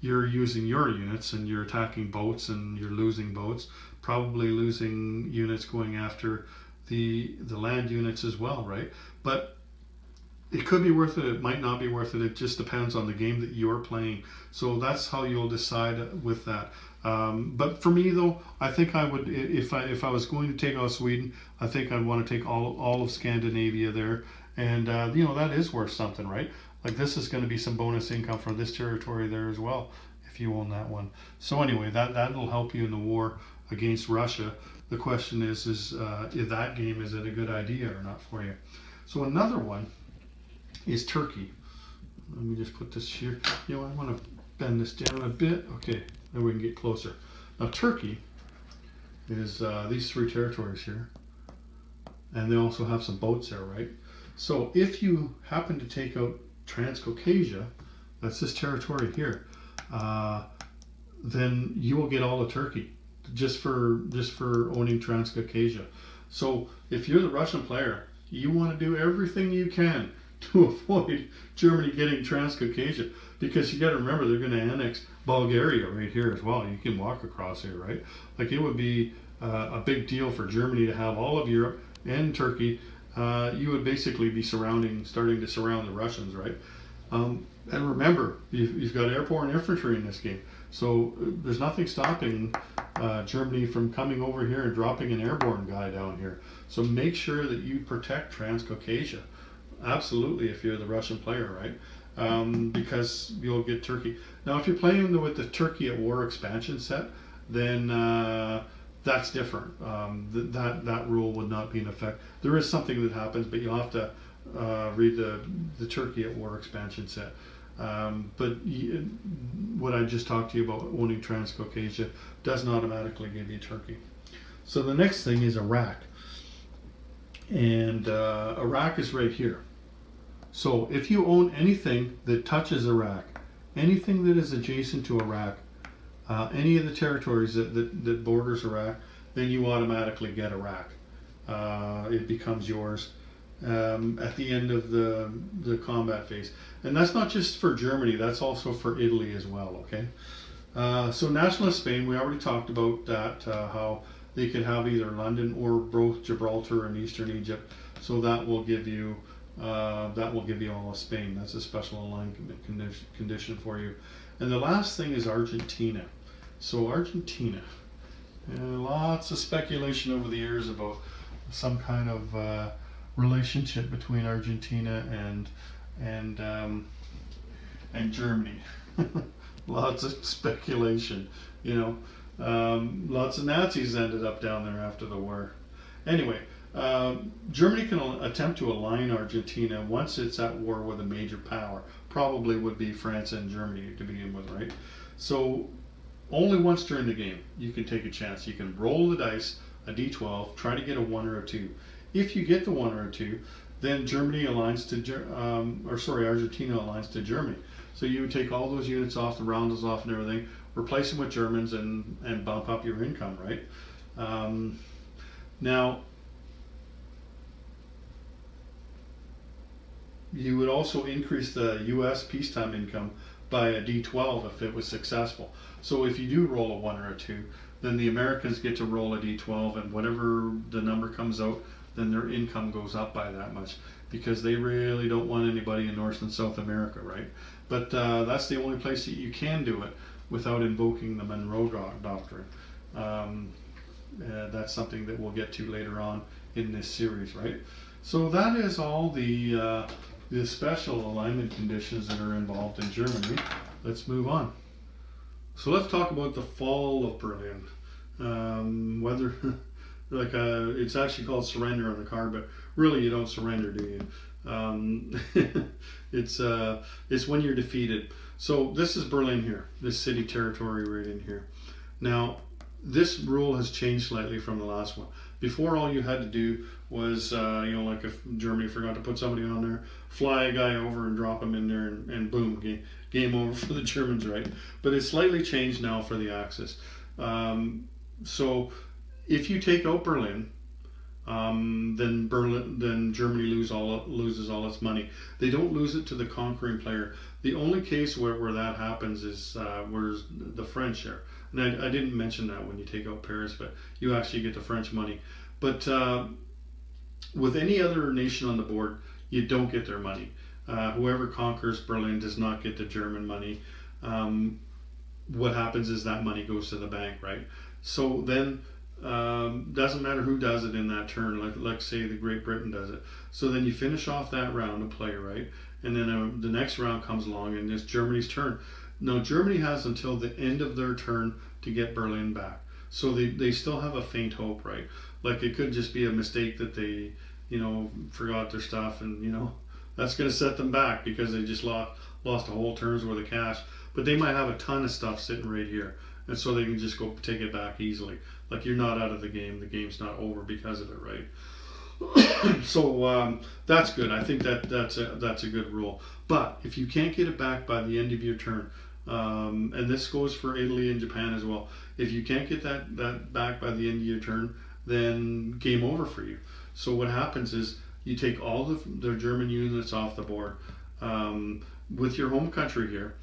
you're using your units and you're attacking boats and you're losing boats, probably losing units going after the land units as well, right? But It could be worth it. It might not be worth it. It just depends on the game that you're playing. So that's how you'll decide with that. But for me, though, I think I would, if I was going to take out Sweden, I think I'd want to take all of Scandinavia there, and you know, that is worth something, right? Like, this is going to be some bonus income from this territory there as well, if you own that one. So anyway, that'll help you in the war against Russia. The question is if that game, is it a good idea or not for you? So another one is Turkey. Let me just put this here. You know, I want to bend this down a bit. Okay, then we can get closer. Now, Turkey is these three territories here, and they also have some boats there, right? So if you happen to take out Transcaucasia, that's this territory here, then you will get all of Turkey just for owning Transcaucasia. So if you're the Russian player, you want to do everything you can to avoid Germany getting Transcaucasia, because you got to remember, they're going to annex Bulgaria right here as well. You can walk across here, right? Like, it would be a big deal for Germany to have all of Europe and Turkey. You would basically be starting to surround the Russians, right? And remember, you've got airborne infantry in this game, so there's nothing stopping Germany from coming over here and dropping an airborne guy down here. So make sure that you protect Transcaucasia. Absolutely, if you're the Russian player, right? Because you'll get Turkey. Now, if you're playing with the Turkey at War expansion set, then that's different. That rule would not be in effect. There is something that happens, but you'll have to read the Turkey at War expansion set. But what I just talked to you about, owning Transcaucasia, doesn't automatically give you Turkey. So the next thing is Iraq. And Iraq is right here. So if you own anything that touches Iraq, anything that is adjacent to Iraq, any of the territories that borders Iraq, then you automatically get Iraq. It becomes yours at the end of the combat phase. And that's not just for Germany, that's also for Italy as well, okay? So Nationalist Spain, we already talked about that, how they could have either London or both Gibraltar and Eastern Egypt. So that will give you all of Spain. That's a special alignment condition for you. And the last thing is Argentina. So Argentina, lots of speculation over the years about some kind of relationship between Argentina and Germany. Lots of speculation, you know. Lots of Nazis ended up down there after the war. Anyway, Germany can attempt to align Argentina once it's at war with a major power. Probably would be France and Germany to begin with, right? So only once during the game you can take a chance. You can roll the dice, a d12, try to get a 1 or a 2. If you get the 1 or a 2, then Argentina aligns to Germany. So you would take all those units off, the roundels off and everything, replace them with Germans, and bump up your income, right? Now, you would also increase the U.S. peacetime income by a D12 if it was successful. So if you do roll a 1 or a 2, then the Americans get to roll a D12, and whatever the number comes out, then their income goes up by that much, because they really don't want anybody in North and South America, right? But that's the only place that you can do it without invoking the Monroe Doctrine. That's something that we'll get to later on in this series, right? So that is all the special alignment conditions that are involved in Germany. Let's move on. So let's talk about the fall of Berlin. Whether it's actually called surrender on the card, but really you don't surrender, do you? It's when you're defeated. So this is Berlin here, this city territory right in here. Now, this rule has changed slightly from the last one. Before, all you had to do was, like if Germany forgot to put somebody on there, fly a guy over and drop him in there, and boom, game over for the Germans, right? But it's slightly changed now for the Axis. So if you take out Berlin, then Germany loses all its money. They don't lose it to the conquering player. The only case where that happens is where the French are. And I didn't mention that when you take out Paris, but you actually get the French money. But with any other nation on the board, you don't get their money. Whoever conquers Berlin does not get the German money. What happens is that money goes to the bank, right? So then, doesn't matter who does it in that turn, like say the Great Britain does it. So then you finish off that round of play, right? And then the next round comes along and it's Germany's turn. Now Germany has until the end of their turn to get Berlin back. So they still have a faint hope, right? Like it could just be a mistake that they, forgot their stuff, and that's going to set them back because they just lost a whole turn's worth of cash. But they might have a ton of stuff sitting right here, and so they can just go take it back easily. Like you're not out of the game. The game's not over because of it, right? So that's good. I think that's a good rule. But if you can't get it back by the end of your turn, and this goes for Italy and Japan as well, if you can't get that back by the end of your turn, then game over for you. So what happens is you take all the German units off the board with your home country here.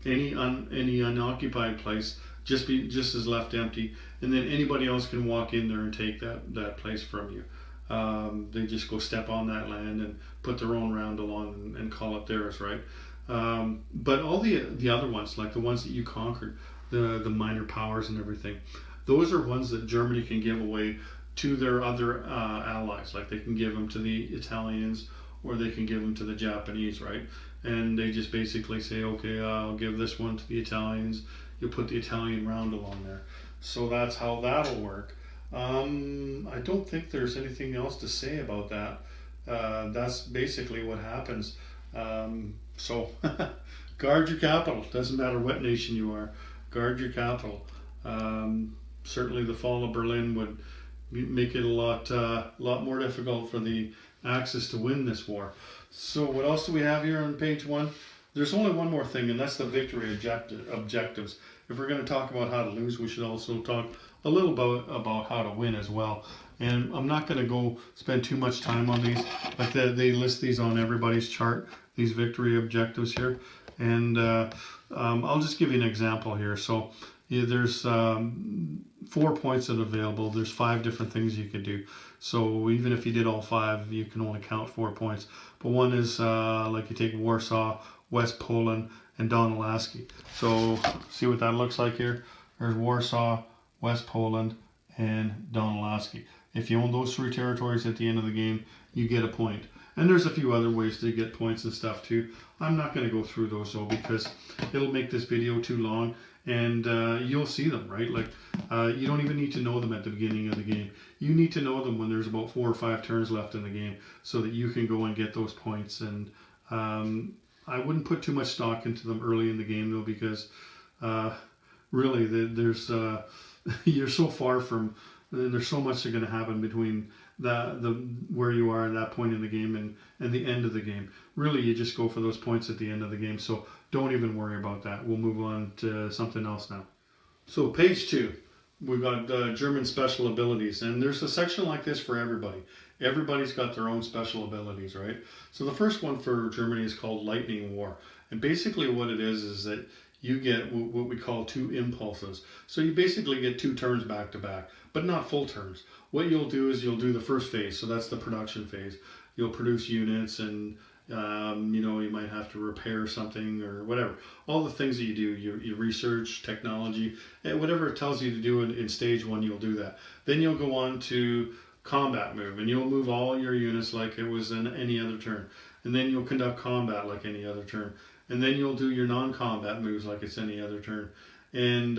Any unoccupied place just is left empty, and then anybody else can walk in there and take that place from you. They just go step on that land and put their own roundel on and call it theirs, right? But all the other ones, like the ones that you conquered, the minor powers and everything, those are ones that Germany can give away to their other allies. Like they can give them to the Italians, or they can give them to the Japanese, right? And they just basically say, okay, I'll give this one to the Italians. You'll put the Italian roundel on there. So that's how that'll work. I don't think there's anything else to say about that. That's basically what happens. So guard your capital. Doesn't matter what nation you are. Guard your capital. Certainly the fall of Berlin would make it a lot more difficult for the Axis to win this war. So what else do we have here on page 1? There's only one more thing, and that's the victory objectives. If we're going to talk about how to lose, we should also talk a little about how to win as well. And I'm not going to go spend too much time on these. Like they list these on everybody's chart, these victory objectives here. And I'll just give you an example here. So there's 4 points that are available. There's 5 different things you could do. So even if you did all 5, you can only count 4 points. But one is like you take Warsaw, West Poland, and Donelaski. So see what that looks like here? There's Warsaw, West Poland, and Donelaski. If you own those 3 territories at the end of the game, you get a point. And there's a few other ways to get points and stuff too. I'm not going to go through those though, because it'll make this video too long, and you'll see them, right? Like you don't even need to know them at the beginning of the game. You need to know them when there's about 4 or 5 turns left in the game, so that you can go and get those points. And I wouldn't put too much stock into them early in the game though, because really there's you're so far from, there's so much that's going to happen between the where you are at that point in the game and the end of the game. Really, you just go for those points at the end of the game. So don't even worry about that. We'll move on to something else now. So page 2, we've got German special abilities, and there's a section like this for everybody. Everybody's got their own special abilities, right? So the first one for Germany is called Lightning War, and basically what it is that you get what we call 2 impulses. So you basically get 2 turns back to back, but not full turns. What you'll do is you'll do the first phase, so that's the production phase. You'll produce units, and you might have to repair something or whatever. All the things that you do, your research, technology, and whatever it tells you to do in stage 1, you'll do that. Then you'll go on to combat move, and you'll move all your units like it was in any other turn. And then you'll conduct combat like any other turn. And then you'll do your non-combat moves like it's any other turn. And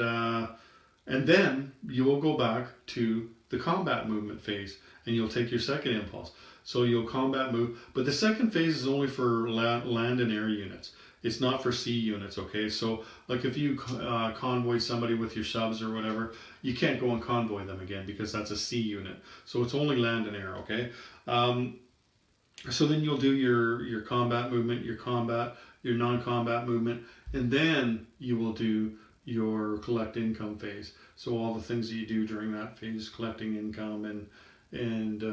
then you will go back to the combat movement phase, and you'll take your second impulse. So you'll combat move, but the second phase is only for land and air units. It's not for sea units, okay? So like if you convoy somebody with your subs or whatever, you can't go and convoy them again because that's a sea unit. So it's only land and air, okay? So then you'll do your combat movement, your non-combat movement, and then you will do your collect income phase. So all the things that you do during that phase, collecting income, and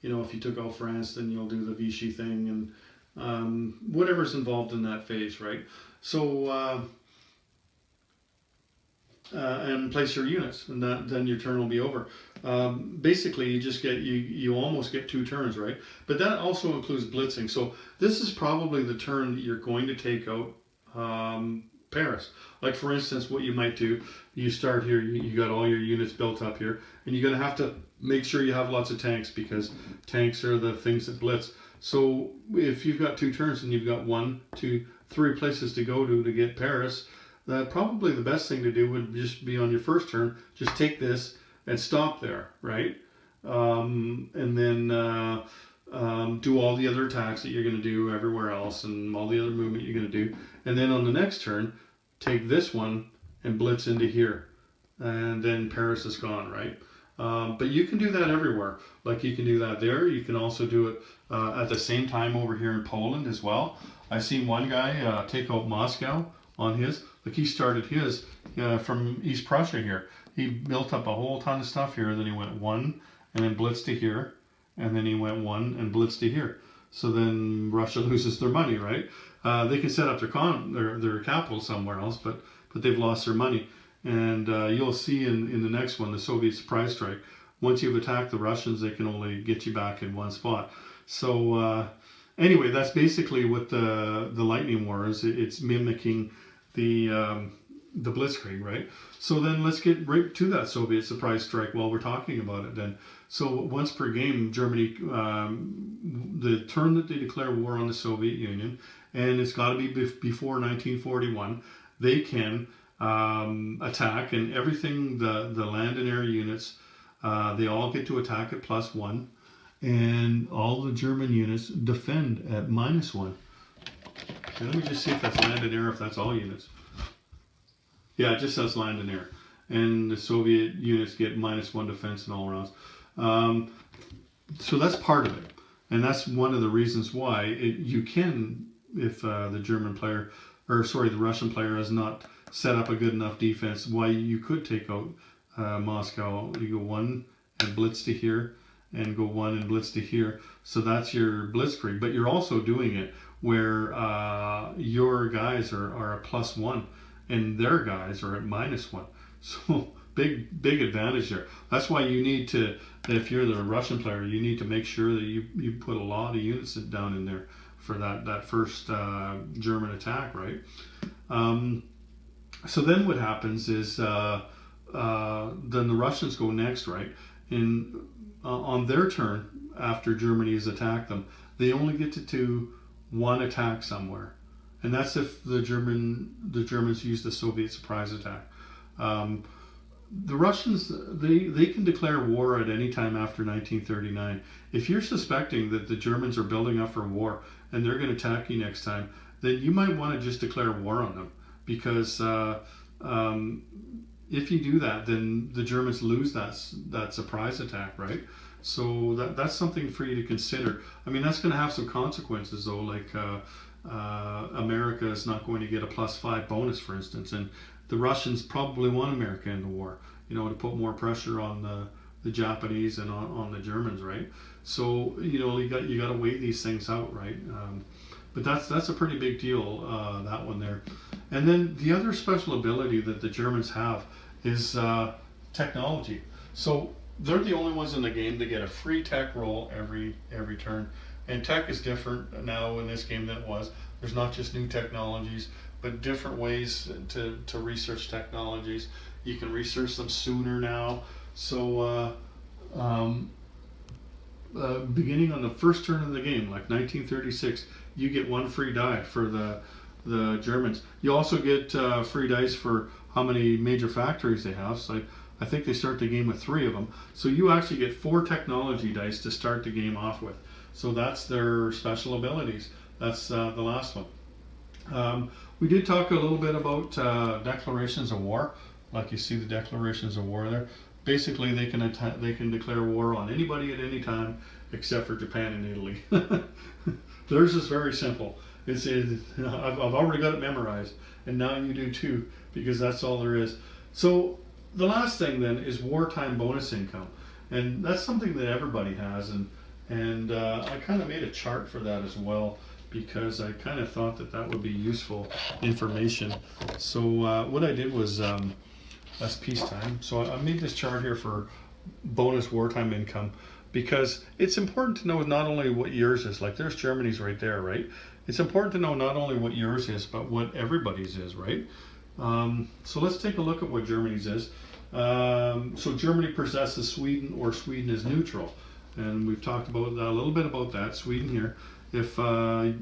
if you took out France, then you'll do the Vichy thing, and whatever's involved in that phase, right? So and place your units, and then your turn will be over. Basically, you just get you almost get 2 turns, right? But that also includes blitzing. So this is probably the turn that you're going to take out Paris. Like for instance, what you might do, you start here, you got all your units built up here, and you're going to have to make sure you have lots of tanks, because tanks are the things that blitz. So if you've got 2 turns and you've got 1, 2, 3 places to go to get Paris, probably the best thing to do would just be on your first turn, just take this and stop there, right? And then do all the other attacks that you're going to do everywhere else, and all the other movement you're going to do. And then on the next turn, take this one and blitz into here. And then Paris is gone, right? But you can do that everywhere. Like you can do that there. You can also do it at the same time over here in Poland as well. I've seen one guy take out Moscow on his. Like he started his from East Prussia here. He built up a whole ton of stuff here. Then he went 1 and then blitzed to here. And then he went 1 and blitzed to here. So then Russia loses their money, right? They can set up their capital somewhere else, but they've lost their money. And you'll see in the next one, the Soviet surprise strike. Once you've attacked the Russians, they can only get you back in one spot. So anyway, that's basically what the Lightning War is. It's mimicking the Blitzkrieg, right? So then let's get right to that Soviet surprise strike while we're talking about it then. So once per game, Germany, the turn that they declare war on the Soviet Union, and it's got to be before 1941, they can attack, and everything, the land and air units, they all get to attack at +1, and all the German units defend at -1. Okay, let me just see if that's land and air, if that's all units. Yeah, it just says land and air. And the Soviet units get -1 defense in all rounds. So that's part of it. And that's one of the reasons why you can, if the the Russian player has not set up a good enough defense, why you could take out Moscow. You go 1 and blitz to here, and go 1 and blitz to here. So that's your blitzkrieg. But you're also doing it where your guys are a +1 and their guys are at -1. So big advantage there. That's why you need to, if you're the Russian player, you need to make sure that you put a lot of units down in there for that first German attack, right? So then what happens is then the Russians go next, right? And on their turn, after Germany has attacked them, they only get to do 1 attack somewhere, and that's if the Germans use the Soviet surprise attack. The Russians, they can declare war at any time after 1939. If you're suspecting that the Germans are building up for war and they're going to attack you next time, then you might want to just declare war on them, because if you do that, then the Germans lose that surprise attack, right? So that's something for you to consider. I mean, that's going to have some consequences, though, like America is not going to get a +5 bonus, for instance, and the Russians probably want America in the war, to put more pressure on the Japanese and on the Germans, right? So you got to weigh these things out, right? But that's a pretty big deal, that one there. And then the other special ability that the Germans have is technology. So they're the only ones in the game to get a free tech roll every turn. And tech is different now in this game than it was. There's not just new technologies, but different ways to research technologies. You can research them sooner now. So beginning on the first turn of the game, like 1936, you get 1 free die for the Germans. You also get free dice for how many major factories they have. So I think they start the game with 3 of them. So you actually get 4 technology dice to start the game off with. So that's their special abilities. That's the last one. We did talk a little bit about declarations of war. Like you see the declarations of war there. Basically, they can declare war on anybody at any time except for Japan and Italy. Theirs is very simple. I've already got it memorized, and now you do too, because that's all there is. So the last thing then is wartime bonus income, and that's something that everybody has, and I kind of made a chart for that as well, because I kind of thought that would be useful information. So what I did was That's peacetime. So I made this chart here for bonus wartime income because it's important to know not only what yours is, like there's Germany's right there, right? It's important to know not only what yours is, but what everybody's is, right? So let's take a look at what Germany's is. So Germany possesses Sweden, or Sweden is neutral. And we've talked about that, a little bit about that, Sweden here. If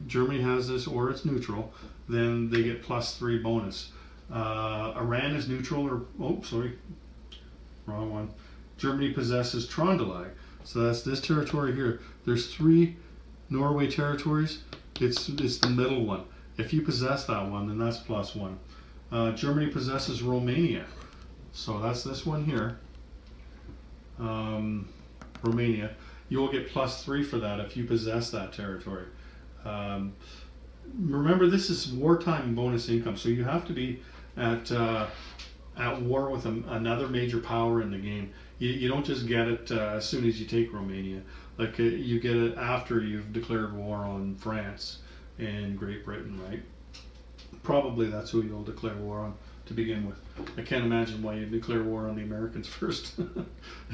Germany has this or it's neutral, then they get +3 bonus. Iran is neutral, or, oh, sorry, wrong one. Germany possesses Trøndelag. So that's this territory here. There's 3 Norway territories. It's the middle one. If you possess that one, then that's +1. Germany possesses Romania. So that's this one here. Romania. You will get +3 for that if you possess that territory. Remember, this is wartime bonus income, so you have to be at war with another major power in the game. You don't just get it as soon as you take Romania. Like you get it after you've declared war on France and Great Britain, right? Probably that's who you'll declare war on to begin with. I can't imagine why you declare war on the Americans first.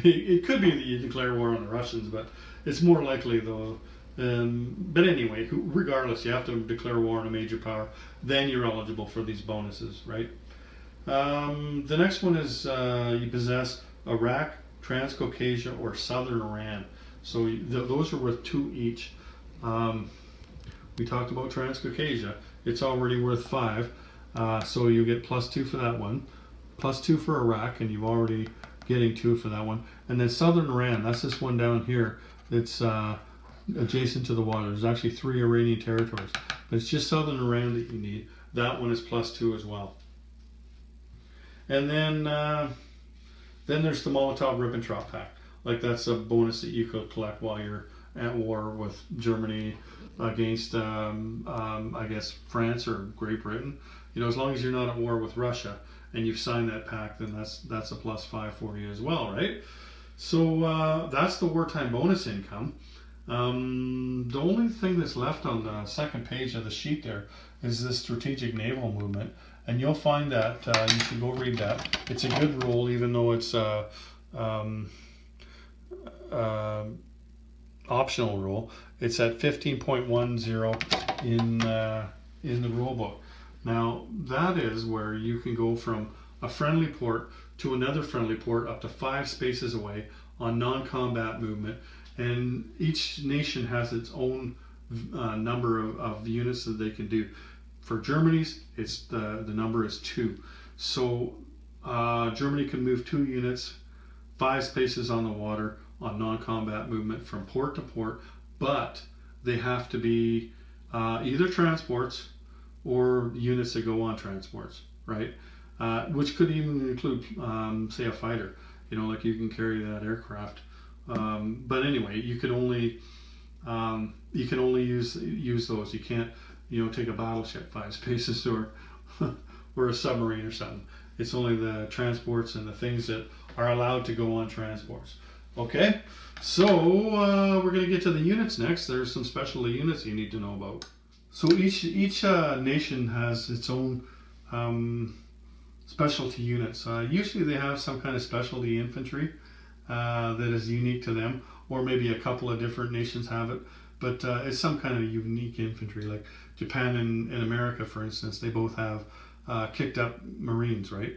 It could be that you declare war on the Russians, but it's more likely though. But anyway, regardless, you have to declare war on a major power. Then you're eligible for these bonuses, right? The next one is you possess Iraq, Transcaucasia, or Southern Iran. So those are worth 2 each. We talked about Transcaucasia. It's already worth 5. So you get +2 for that one. +2 for Iraq, and you're already getting 2 for that one. And then Southern Iran, that's this one down here. It's adjacent to the water. There's actually 3 Iranian territories, but it's just Southern Iran that you need. That one is +2 as well. And then there's the Molotov-Ribbentrop Pact. Like that's a bonus that you could collect while you're at war with Germany against, I guess, France or Great Britain. You know, as long as you're not at war with Russia and you've signed that pact, then that's a +5 for you as well, right? So that's the wartime bonus income. The only thing that's left on the second page of the sheet there is this strategic naval movement, and you'll find that you should go read that. It's a good rule, even though it's optional rule. It's at 15.10 in the rule book. Now that is where you can go from a friendly port to another friendly port up to 5 spaces away on non-combat movement, and each nation has its own number of units that they can do. For Germany's, it's the number is 2. So Germany can move 2 units, 5 spaces on the water on non-combat movement from port to port, but they have to be either transports or units that go on transports, right? Which could even include, say, a fighter. You know, like you can carry that aircraft. But anyway, you can only use those. You can't, take a battleship 5 spaces or or a submarine or something. It's only the transports and the things that are allowed to go on transports. Okay, so we're going to get to the units next. There's some specialty units you need to know about. So each nation has its own specialty units. Usually they have some kind of specialty infantry that is unique to them, or maybe a couple of different nations have it, but it's some kind of unique infantry. Like Japan and America, for instance, they both have kicked up Marines, right?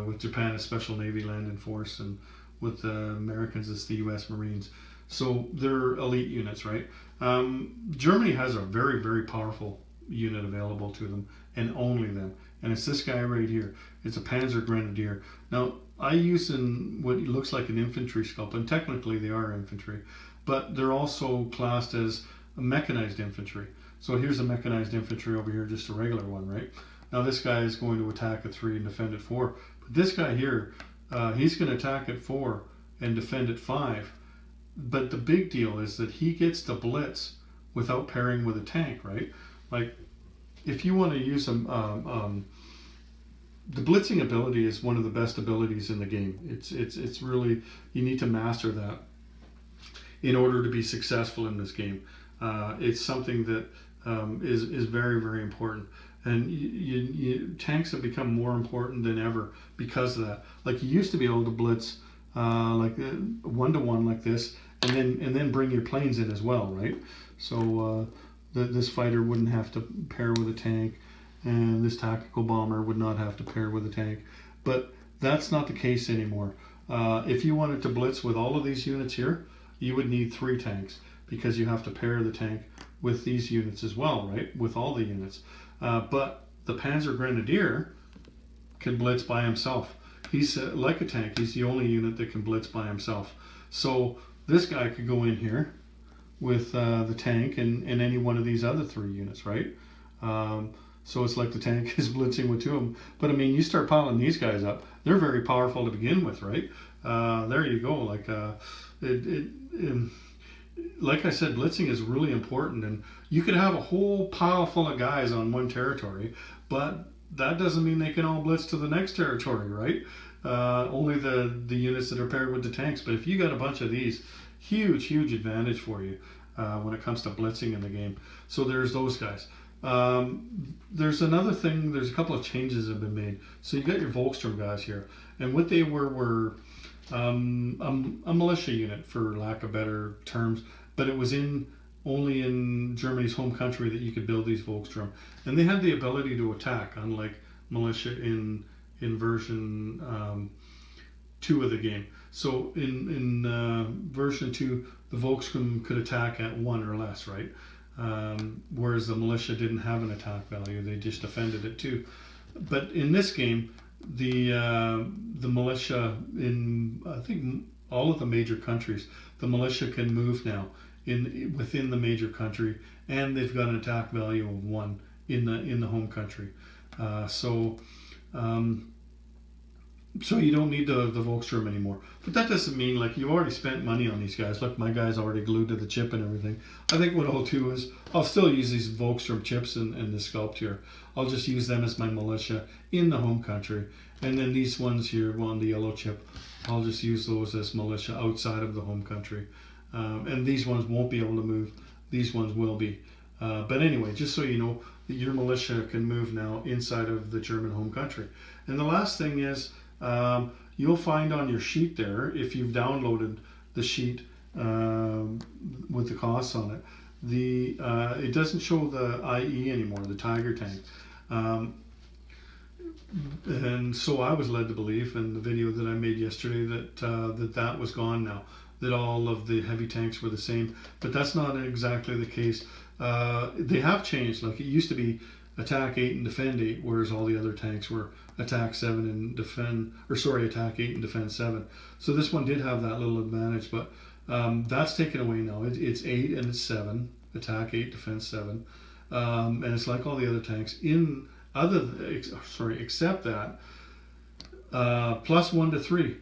With Japan, a Special Navy Landing Force, and with the Americans, it's the U.S. Marines. So they're elite units, right? Germany has a very, very powerful unit available to them, and only them. And it's this guy right here. It's a Panzer Grenadier. Now, I use in what looks like an infantry scope, and technically they are infantry, but they're also classed as a mechanized infantry. So here's a mechanized infantry over here, just a regular one, right? Now this guy is going to attack at 3 and defend at 4. But this guy here, he's going to attack at 4 and defend at 5. But the big deal is that he gets to blitz without pairing with a tank, right? Like, if you want to use the blitzing ability is one of the best abilities in the game. It's really, you need to master that in order to be successful in this game. It's something that is very, very important. And tanks have become more important than ever because of that. Like you used to be able to blitz like 1-to-1 like this, and then bring your planes in as well, right? So this fighter wouldn't have to pair with a tank, and this tactical bomber would not have to pair with a tank. But that's not the case anymore. If you wanted to blitz with all of these units here, you would need 3 tanks because you have to pair the tank with these units as well, right? With all the units. But the Panzer Grenadier can blitz by himself. He's like a tank. He's the only unit that can blitz by himself. So this guy could go in here with the tank and any one of these other 3 units, right? So it's like the tank is blitzing with 2 of them. But I mean, you start piling these guys up, they're very powerful to begin with, right? There you go. Like I said, blitzing is really important, and you could have a whole pile full of guys on one territory, but that doesn't mean they can all blitz to the next territory, right? Only the units that are paired with the tanks. But if you got a bunch of these, huge advantage for you when it comes to blitzing in the game. So there's those guys. There's another thing. There's a couple of changes that have been made. So you got your Volkssturm guys here, and what they were a militia unit, for lack of better terms, but it was only in Germany's home country that you could build these Volkssturm, and they had the ability to attack, unlike militia in version 2 of the game. So in version 2, the Volkssturm could attack at 1 or less, right? Whereas the militia didn't have an attack value; they just defended at 2. But in this game, the militia in, I think, all of the major countries, the militia can move now within the major country, and they've got an attack value of 1 in the home country. So you don't need the Volkssturm anymore. But that doesn't mean, like, you've already spent money on these guys. Look, my guy's already glued to the chip and everything. I think what I'll do is I'll still use these Volkssturm chips and the sculpt here. I'll just use them as my militia in the home country. And then these ones here on the yellow chip, I'll just use those as militia outside of the home country. And these ones won't be able to move. These ones will be. But anyway, just so you know, that your militia can move now inside of the German home country. And the last thing is, you'll find on your sheet there, if you've downloaded the sheet with the costs on it, it doesn't show the IE anymore, the Tiger tank. And so I was led to believe in the video that I made yesterday that was gone now, that all of the heavy tanks were the same, but that's not exactly the case. They have changed. Like, it used to be attack 8 and defend 8, whereas all the other tanks were attack 7 and defend, attack 8 and defend 7. So this one did have that little advantage, but that's taken away now. It's 8 and it's 7, attack 8, defend 7, and it's like all the other tanks except that plus 1 to 3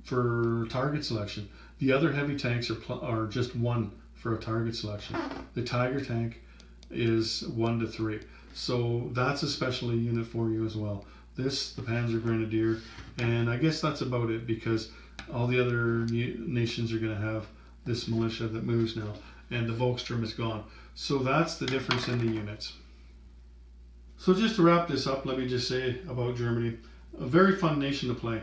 for target selection. The other heavy tanks are just 1 for a target selection. The Tiger tank is 1 to 3. So that's a special unit for you as well. The Panzer Grenadier, and I guess that's about it, because all the other nations are going to have this militia that moves now, and the Volkssturm is gone. So that's the difference in the units. So just to wrap this up, let me just say about Germany, a very fun nation to play.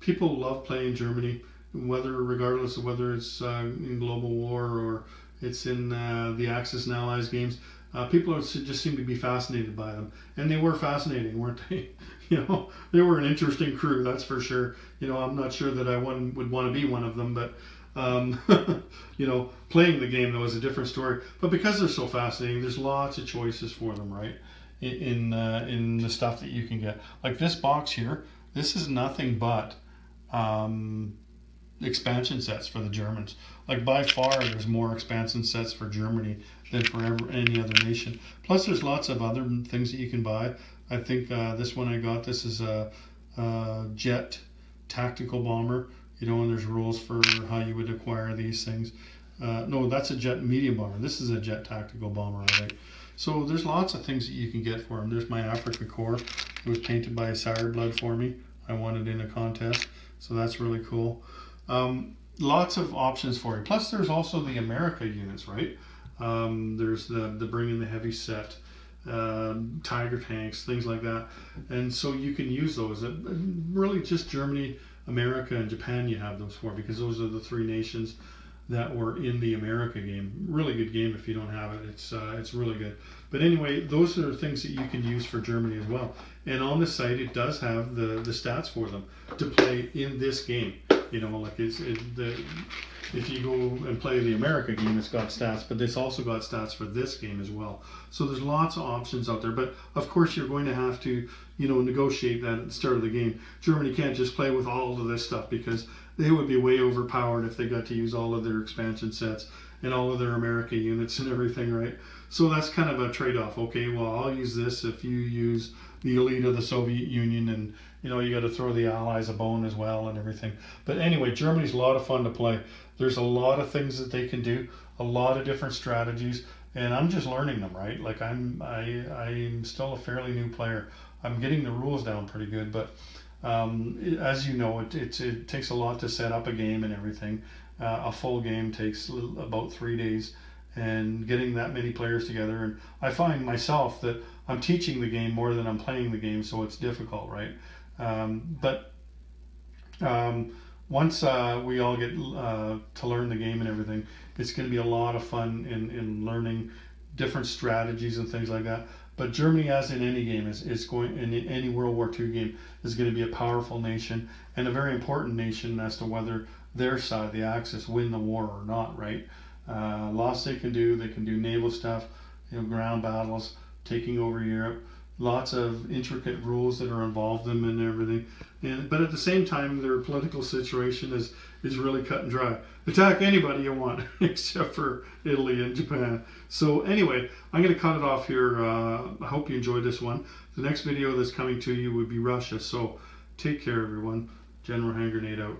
People love playing Germany, regardless of whether it's in Global War or it's in the Axis and Allies games. People just seem to be fascinated by them, and they were fascinating, weren't they? They were an interesting crew, that's for sure. I'm not sure that I would want to be one of them, but playing the game, though, is a different story. But because they're so fascinating, there's lots of choices for them, right? In the stuff that you can get. Like this box here, this is nothing but expansion sets for the Germans. Like, by far, there's more expansion sets for Germany than for any other nation. Plus, there's lots of other things that you can buy. I think this one I got, this is a jet tactical bomber, and there's rules for how you would acquire these things. No, that's a jet medium bomber. This is a jet tactical bomber, I think. So there's lots of things that you can get for them. There's my Africa Corps. It was painted by Sire Blood for me. I won it in a contest, so that's really cool. Lots of options for you. Plus, there's also the America units, right? There's the bring in the heavy set, Tiger tanks, things like that. And so you can use those. Really just Germany, America, and Japan you have those for, because those are the three nations that were in the America game. Really good game if you don't have it. It's really good. But anyway, those are things that you can use for Germany as well. And on the site, it does have the stats for them to play in this game. You know, like if you go and play the America game, it's got stats, but it's also got stats for this game as well. So there's lots of options out there. But of course, you're going to have to, you know, negotiate that at the start of the game. Germany can't just play with all of this stuff, because they would be way overpowered if they got to use all of their expansion sets and all of their America units and everything, right? So that's kind of a trade-off. Okay, well, I'll use this if you use the elite of the Soviet Union, and you know, you got to throw the Allies a bone as well and everything. But anyway, Germany's a lot of fun to play. There's a lot of things that they can do, a lot of different strategies, and I'm just learning them, right? Like I'm still a fairly new player. I'm getting the rules down pretty good, but as you know, it takes a lot to set up a game and everything. A full game takes about 3 days, and getting that many players together. And I find myself that I'm teaching the game more than I'm playing the game, so it's difficult, right? But once we all get to learn the game and everything, it's going to be a lot of fun in learning different strategies and things like that. But Germany, as in any game, is going, in any World War II game, is going to be a powerful nation and a very important nation as to whether their side of the Axis win the war or not, right? Lots they can do naval stuff, you know, ground battles, taking over Europe, lots of intricate rules that are involved in them and everything. But at the same time, their political situation is really cut and dry. Attack anybody you want, except for Italy and Japan. So anyway, I'm going to cut it off here. I hope you enjoyed this one. The next video that's coming to you would be Russia. So take care, everyone. General Hand Grenade out.